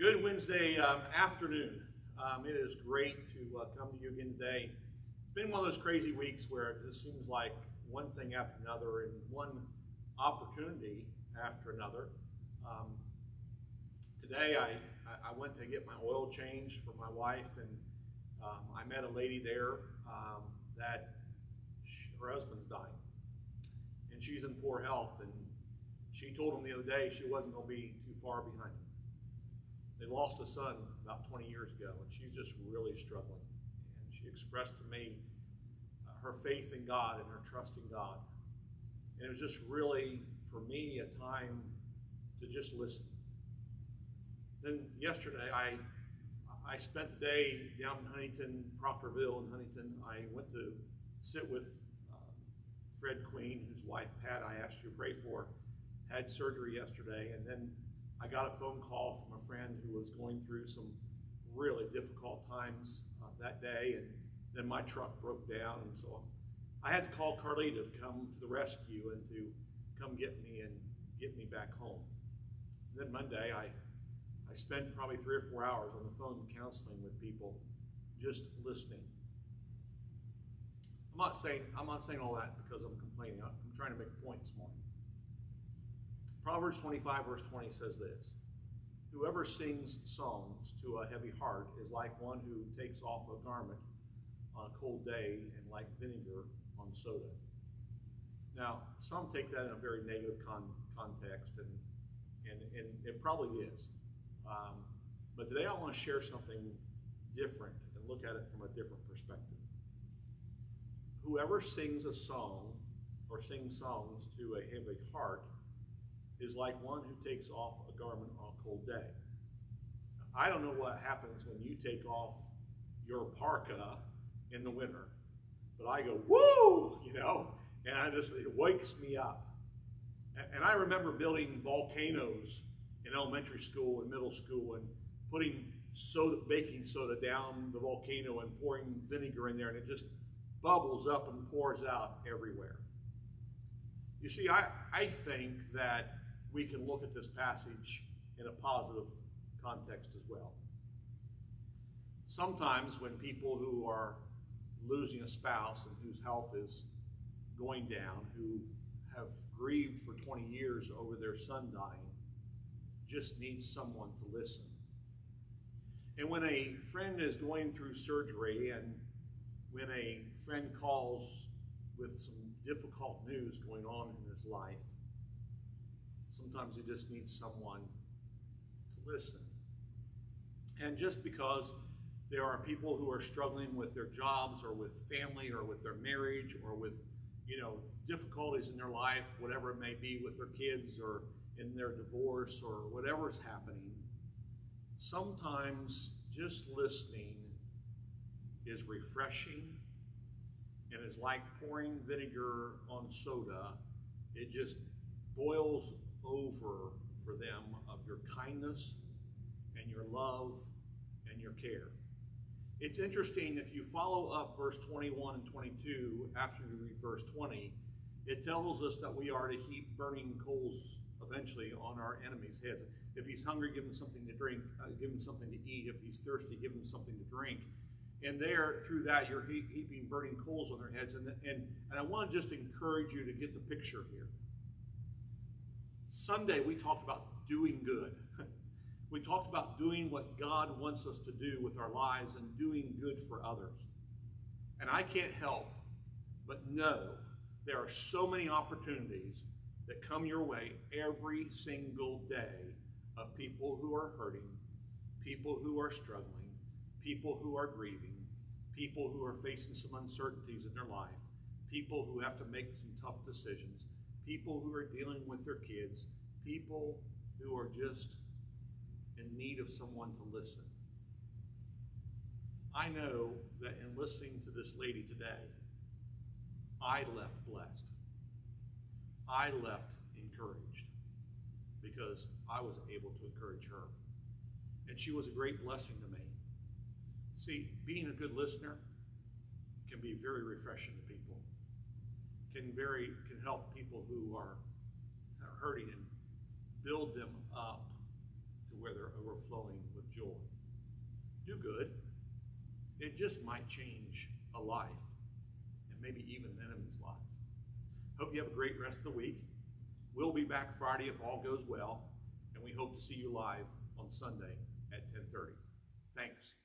Good Wednesday afternoon. It is great to come to you again today. It's been one of those crazy weeks where it just seems like one thing after another and one opportunity after another. Today I went to get my oil changed for my wife, and I met a lady there that her husband's dying, and she's in poor health, and she told him the other day she wasn't going to be too far behind him. They lost a son about 20 years ago, and she's just really struggling. And she expressed to me her faith in God and her trust in God. And it was just really, for me, a time to just listen. Then yesterday, I spent the day down in Huntington, Proctorville in Huntington. I went to sit with Fred Queen, whose wife, Pat, I asked you to pray for, had surgery yesterday. And then I got a phone call from a friend who was going through some really difficult times that day, and then my truck broke down, and so I had to call Carlita to come to the rescue and to come get me and get me back home. And then Monday, I spent probably 3 or 4 hours on the phone counseling with people, just listening. I'm not saying all that because I'm complaining. I'm trying to make a point this morning. Proverbs 25 verse 20 says this: whoever sings songs to a heavy heart is like one who takes off a garment on a cold day and like vinegar on soda. Now, some take that in a very negative context, and it probably is. But today I want to share something different and look at it from a different perspective. Whoever sings a song or sings songs to a heavy heart is like one who takes off a garment on a cold day. I don't know what happens when you take off your parka in the winter, but I go, woo, and it wakes me up. And I remember building volcanoes in elementary school and middle school and putting baking soda down the volcano and pouring vinegar in there, and it just bubbles up and pours out everywhere. You see, I think that we can look at this passage in a positive context as well. Sometimes when people who are losing a spouse and whose health is going down, who have grieved for 20 years over their son dying, just need someone to listen. And when a friend is going through surgery, and when a friend calls with some difficult news going on in his life, sometimes you just need someone to listen. And just because there are people who are struggling with their jobs or with family or with their marriage or with, difficulties in their life, whatever it may be with their kids or in their divorce or whatever is happening, sometimes just listening is refreshing and is like pouring vinegar on soda. It just boils over for them of your kindness and your love and your care. It's interesting, if you follow up verse 21 and 22 after you read verse 20, it tells us that we are to heap burning coals eventually on our enemy's heads. If he's hungry, give him something to drink, give him something to eat. If he's thirsty, give him something to drink. And there, through that, you're heaping burning coals on their heads. And I want to just encourage you to get the picture here. Sunday, we talked about doing good. We talked about doing what God wants us to do with our lives and doing good for others. And I can't help but know there are so many opportunities that come your way every single day of people who are hurting, people who are struggling, people who are grieving, people who are facing some uncertainties in their life, people who have to make some tough decisions, people who are dealing with their kids, people who are just in need of someone to listen. I know that in listening to this lady today, I left blessed. I left encouraged because I was able to encourage her. And she was a great blessing to me. See, being a good listener can be very refreshing to people. Can help people who are hurting and build them up to where overflowing with joy. Do good. It just might change a life, and maybe even an enemy's life. Hope you have a great rest of the week. We'll be back Friday if all goes well, and we hope to see you live on Sunday at 10:30. Thanks.